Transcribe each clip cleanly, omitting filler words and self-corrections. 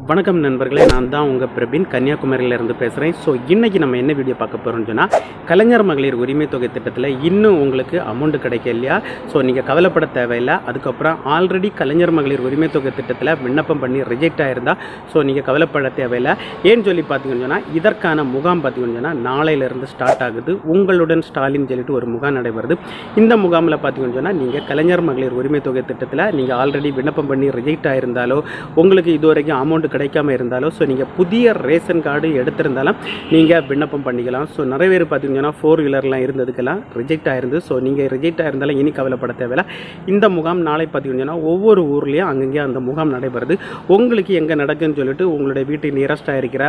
வணக்கம் நண்பர்களே, நான் தான் உங்கள் பிரபின் கன்னியாகுமரியிலேருந்து பேசுகிறேன். ஸோ இன்றைக்கி நம்ம என்ன வீடியோ பார்க்க போகிறோம்னு சொன்னால், கலைஞர் மகளிர் உரிமை தொகை திட்டத்தில் இன்னும் உங்களுக்கு அமௌண்ட்டு கிடைக்க இல்லையா? ஸோ நீங்கள் கவலைப்பட தேவையில்லை. அதுக்கப்புறம் ஆல்ரெடி கலைஞர் மகளிர் உரிமை தொகை திட்டத்தில் விண்ணப்பம் பண்ணி ரிஜெக்ட் ஆகிருந்தால் ஸோ நீங்கள் கவலைப்பட தேவையில்லை. ஏன்னு சொல்லி பார்த்தீங்கன்னு சொன்னால், இதற்கான முகாம் பார்த்தீங்கன்னு சொன்னால் நாளையிலேருந்து ஸ்டார்ட் ஆகுது. உங்களுடன் ஸ்டாலின் சொல்லிட்டு ஒரு முகாம் நடைபெறுது. இந்த முகாமில் பார்த்தீங்கன்னு சொன்னால், நீங்கள் கலைஞர் மகளிர் உரிமை தொகை திட்டத்தில் நீங்கள் ஆல்ரெடி விண்ணப்பம் பண்ணி ரிஜெக்ட் ஆகிருந்தாலோ, உங்களுக்கு இது வரைக்கும் அமௌண்ட் கிடைக்காம இருந்தாலும், ஸோ நீங்கள் புதிய ரேஷன் கார்டு எடுத்திருந்தாலும் நீங்கள் விண்ணப்பம் பண்ணிக்கலாம். ஸோ நிறைய பேர் பார்த்தீங்கன்னா 4 வீலர்லாம் இருந்ததுக்கெல்லாம் ரிஜெக்ட் ஆயிருந்து. ஸோ நீங்கள் ரிஜெக்ட் ஆயிருந்தாலும் இனி கவலைப்பட தேவையில்லை. இந்த முகாம் நாளை பார்த்தீங்கன்னா ஒவ்வொரு ஊர்லேயும் அங்கங்கே அந்த முகாம் நடைபெறுது. உங்களுக்கு எங்கே நடக்குன்னு சொல்லிட்டு உங்களுடைய வீட்டுக்கு நியரஸ்டாக இருக்கிற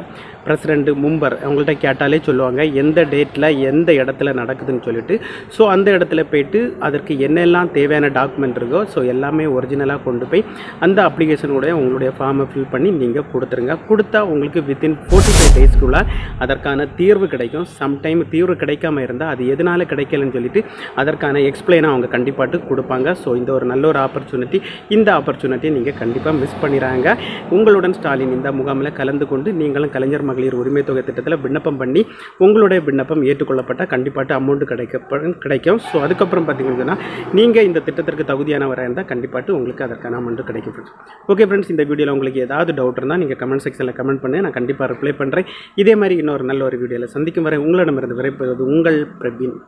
பிரசிடென்ட் மெம்பர் அவங்கள்ட்ட கேட்டாலே சொல்லுவாங்க எந்த டேட்டில் எந்த இடத்துல நடக்குதுன்னு சொல்லிட்டு. ஸோ அந்த இடத்துல போய்ட்டு அதற்கு என்னெல்லாம் தேவையான டாக்குமெண்ட் இருக்கோ ஸோ எல்லாமே ஒரிஜினலாக கொண்டு போய் அந்த அப்ளிகேஷனுடைய உங்களுடைய ஃபார்மை ஃபில் பண்ணி நீங்கள் கொடுத்துருங்க. கொடுத்தா உங்களுக்கு வித்தின் 45 டேஸ்க்குள்ள அதற்கான தீர்வு கிடைக்கும். சம்டைம் தீர்வு கிடைக்காம இருந்தால் அது எதனால் கிடைக்கலன்னு சொல்லிட்டு அதற்கான எக்ஸ்பிளைனாக அவங்க கண்டிப்பாக கொடுப்பாங்க. ஸோ இந்த ஒரு நல்ல ஒரு ஆப்பர்ச்சுனிட்டி, இந்த ஆப்பர்ச்சுனிட்டியை நீங்கள் கண்டிப்பாக மிஸ் பண்ணிடுறாங்க. உங்களுடன் ஸ்டாலின் இந்த முகாமில் கலந்து கொண்டு நீங்களும் கலைஞர் மகளிர் உரிமை தொகை திட்டத்தில் விண்ணப்பம் பண்ணி உங்களுடைய விண்ணப்பம் ஏற்றுக்கொள்ளப்பட்டால் கண்டிப்பாக அமௌண்ட் கிடைக்கும். ஸோ அதுக்கப்புறம் பார்த்தீங்கன்னா நீங்கள் இந்த திட்டத்திற்கு தகுதியானவராக இருந்தால் கண்டிப்பாக உங்களுக்கு அதற்கான அமௌண்ட் கிடைக்கும். ஓகே ஃப்ரெண்ட்ஸ், இந்த வீடியோவில் உங்களுக்கு ஏதாவது டவுட் இருந்தால் நீங்கள் கமெண்ட் செக்ஷனில் கமெண்ட் பண்ணி நான் கண்டிப்பாக ரிப்ளை பண்ணுறேன். இதே மாதிரி இன்னொரு நல்ல ஒரு வீடியோவில் சந்திக்கும் வரை உங்களிடமிருந்து விரைப்பது உங்கள் பிரபின்.